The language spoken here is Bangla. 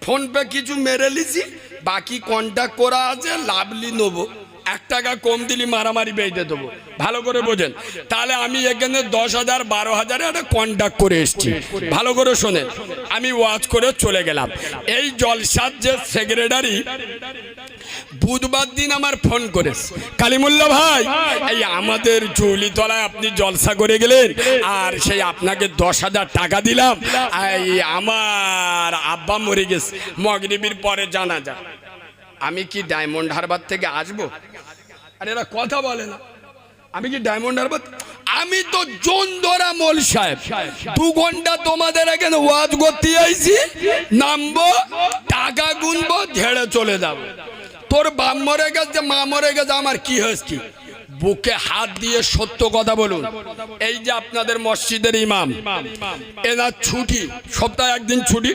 ফোন পে কিছু মেরে লিছি, বাকি কন্ট্যাক্ট করা আছে, লাভলি নেবো, 1 টাকা কম দিলি মারামারি বেঁধে দেবো। ভালো করে বোঝেন। তাহলে আমি এখানে 10,000 12,000 একটা কন্ট্যাক্ট করে এসছি। ভালো করে শোনেন, আমি ওয়াজ করে চলে গেলাম। এই জলসার যে সেক্রেটারি বুধবার দিন আমার ফোন করেছে, কালিমুল্লাহ ভাই এই আমাদের জৌলিতলায় আপনি জলসা করে গেলেন, আর সেই আপনাকে 10,000 টাকা দিলাম, এই আমার আব্বা মরে গেছে, মাগরিবের পরে জানাজা। আমি কি ডায়মন্ড হারবার থেকে আসবো? আর এরা কথা বলে না, আমি কি ডায়মন্ড হারবার? আমি তো জোনদরা মোল সাহেব, 2 ঘন্টা তোমাদের এখানে ওয়াজ করতে আইছি, নামবো, টাকা গুনবো, ঝেড়ে চলে যাবো। তোর বাপ মরে গেছে, মা মরে গেছে, আমার কি হয়েছে? কি বুকে হাত দিয়ে সত্য কথা বলুন। এই যে আপনাদের মসজিদের ইমাম, এনার ছুটি, সপ্তাহে 1 দিন ছুটি।